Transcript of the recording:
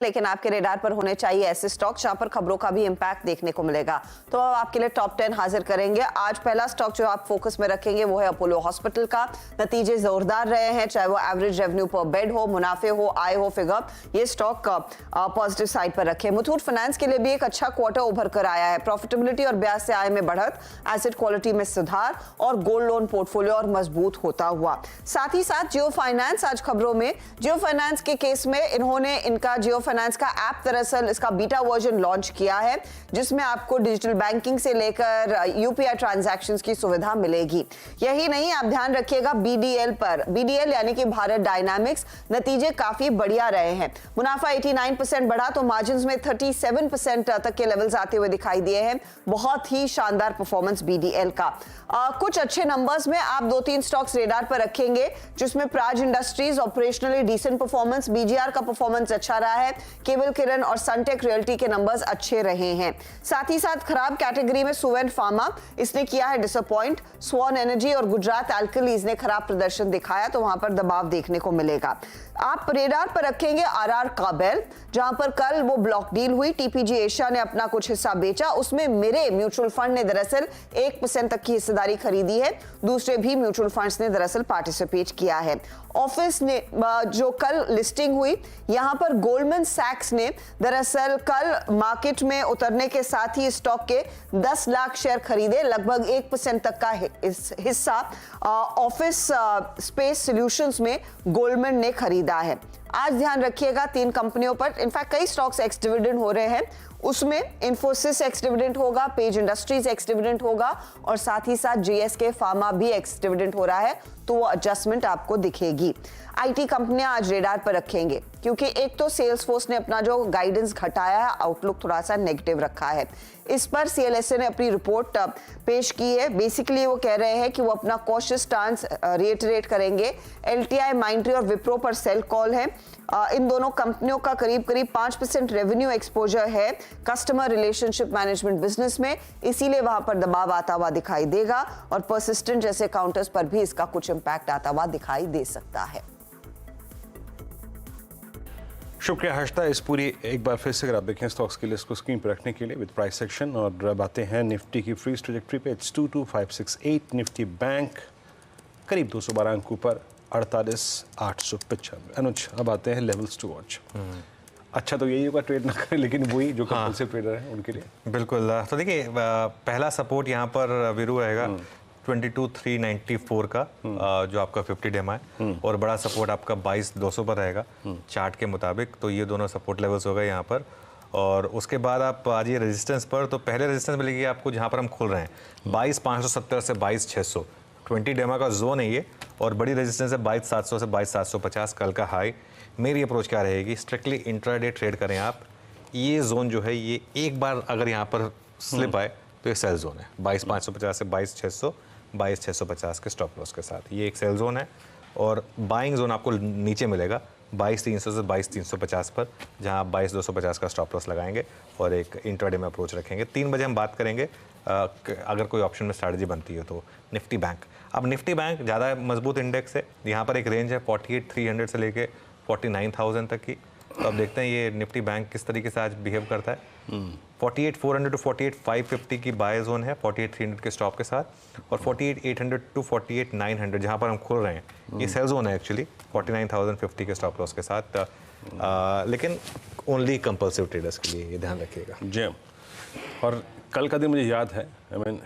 लेकिन आपके रेडार पर होने चाहिए ऐसे स्टॉक जहां पर खबरों का भी इंपैक्ट देखने को मिलेगा। तो अब आपके लिए टॉप 10 हाजिर करेंगे। आज पहला स्टॉक जो आप फोकस में रखेंगे वो है अपोलो हॉस्पिटल का। नतीजे जोरदार रहे हैं, चाहे वो एवरेज रेवेन्यू पर बेड हो, मुनाफे हो, आय हो, फिगर, ये स्टॉक पॉजिटिव साइड पर रखे। मुथूट फाइनेंस के लिए भी एक अच्छा क्वार्टर उभर कर आया है। प्रॉफिटेबिलिटी और ब्याज से आय में बढ़त, एसेट क्वालिटी में सुधार और गोल्ड लोन पोर्टफोलियो और मजबूत होता हुआ। साथ ही साथ जियो फाइनेंस आज खबरों में। जियो फाइनेंस के केस में इन्होंने इनका जियो फाइनेंस का ऐप दरअसल इसका बीटा वर्जन लॉन्च किया है, जिसमें आपको डिजिटल बैंकिंग से लेकर यूपीआई ट्रांजैक्शंस की सुविधा मिलेगी। यही नहीं, आप ध्यान रखिएगा बीडीएल पर। बीडीएल यानी कि भारत डायनामिक्स, नतीजे काफी बढ़िया रहे हैं। मुनाफा 89% बढ़ा तो मार्जिन्स में 37% तक के लेवल्स आते हुए दिखाई दिए हैं। बहुत ही शानदार परफॉर्मेंस बीडीएल का। कुछ अच्छे नंबर्स में आप 2-3 स्टॉक्स रेडार पर रखेंगे, जिसमें Praj industries operationally decent performance, BGR का परफॉर्मेंस अच्छा रहा है, केबल किरण और सनटेक रियल्टी के नंबर्स अच्छे रहे हैं। साथ ही साथ खराब कैटेगरी में सुवेंट फार्मा, इसने किया है डिसअपॉइंट। स्वॉन एनर्जी और गुजरात एल्कलीज ने खराब प्रदर्शन दिखाया, तो वहां पर दबाव देखने को मिलेगा। आप रेडार पर रखेंगे आरआर काबेल, जहां पर कल वो ब्लॉक डील हुई, टीपीजी एशिया ने अपना कुछ हिस्सा बेचा, उसमें मेरे म्यूचुअल फंड ने दरअसल 1% तक की हिस्सेदारी खरीदी है। दूसरे भी म्यूचुअल फंड्स ने दरअसल पार्टिसिपेट किया है। ऑफिस ने जो कल लिस्टिंग हुई, यहां पर गोल्डमैन सैक्स ने दरअसल कल मार्केट में उतरने के साथ ही स्टॉक के 10 लाख शेयर खरीदे। लगभग 1% तक का हिस्सा ऑफिस स्पेस सॉल्यूशंस में गोल्डमैन ने खरीदा है। आज ध्यान रखिएगा 3 कंपनियों पर, इनफैक्ट कई स्टॉक्स एक्स डिविडेंड हो रहे हैं, उसमें इन्फोसिस एक्स डिविडेंड होगा, पेज इंडस्ट्रीज एक्स डिविडेंड होगा और साथ ही साथ जीएसके फार्मा भी एक्स डिविडेंड हो रहा है, तो वो एडजस्टमेंट आपको दिखेगी। आईटी कंपनियां आज रेडार पर रखेंगे, क्योंकि एक तो सेल्सफोर्स ने अपना जो गाइडेंस घटाया है, आउटलुक थोड़ा सा नेगेटिव रखा है। इस पर सीएलएसए ने अपनी रिपोर्ट पेश की है। बेसिकली वो कह रहे हैं कि वो अपना कॉशियस स्टांस रिएटरेट करेंगे। एलटीआई, माइंडट्री और विप्रो पर सेल कॉल है। इन दोनों कंपनियों का करीब 5% रेवेन्यू एक्सपोजर है कस्टमर रिलेशनशिप मैनेजमेंट बिजनेस में, इसीलिए वहां पर दबाव आता हुआ दिखाई देगा और परसिस्टेंट जैसे काउंटर्स पर भी इसका कुछ इंपैक्ट आता हुआ दिखाई दे सकता है। शुक्रिया हर्षदा, इस पूरी एक बार फिर से अगर आप देखें स्टॉक्स की लिस्ट को स्क्रीन पर रखने के लिए विद प्राइस सेक्शन। और अब आते हैं निफ्टी की फ्रीज ट्रैजेक्टरी पे। इट्स 22568। निफ्टी बैंक करीब 212 अंकों पर 48,895। अनुज, अब आते हैं लेवल्स टू वॉच। अच्छा तो यही होगा ट्रेड ना करें, लेकिन वही जो कंपल्सिव ट्रेडर हैं उनके लिए बिल्कुल। तो देखिए, पहला सपोर्ट यहाँ पर वीरू रहेगा 22,394 का, जो आपका 50 डेमा है, और बड़ा सपोर्ट आपका 22,200 पर रहेगा चार्ट के मुताबिक। तो ये दोनों सपोर्ट लेवल्स हो गए यहाँ पर। और उसके बाद आप आ जाइए रेजिस्टेंस पर, तो पहले रेजिस्टेंस मिलेगी आपको जहाँ पर हम खोल रहे हैं 22,570 से 22,600, 20 डेमा का जोन है ये। और बड़ी रेजिस्टेंस है 22,700 से 22,750 कल का हाई। मेरी अप्रोच क्या रहेगी, स्ट्रिक्टली इंट्राडे ट्रेड करें आप। ये जोन जो है, ये एक बार अगर यहाँ पर स्लिप आए तो ये सेल जोन है 22,550 से 22,600, 22,650 के स्टॉप लॉस के साथ, ये एक सेल जोन है। और बाइंग जोन आपको नीचे मिलेगा 22,300 से 22,350 पर, जहां आप 22,250 का स्टॉप लॉस लगाएंगे और एक इंट्राडे में अप्रोच रखेंगे। 3 बजे हम बात करेंगे अगर कोई ऑप्शन में स्ट्रैटेजी बनती है तो। निफ्टी बैंक, अब निफ्टी बैंक ज़्यादा मजबूत इंडेक्स है, यहाँ पर एक रेंज है 48,300 से लेके 49,000 तक की। तो अब देखते हैं ये निफ्टी बैंक किस तरीके से आज बिहेव करता है। 48,400 टू 48,550 की बाय जोन है 48,300 के स्टॉप के साथ, और 48,800 टू 48,900 जहाँ पर हम खोल रहे हैं, ये सेल जोन है एक्चुअली 49,050 के स्टॉप लॉस के साथ। लेकिन ओनली कंपल्सिव ट्रेडर्स के लिए, ये ध्यान रखिएगा जी। और कल का दिन मुझे याद है, आई मीन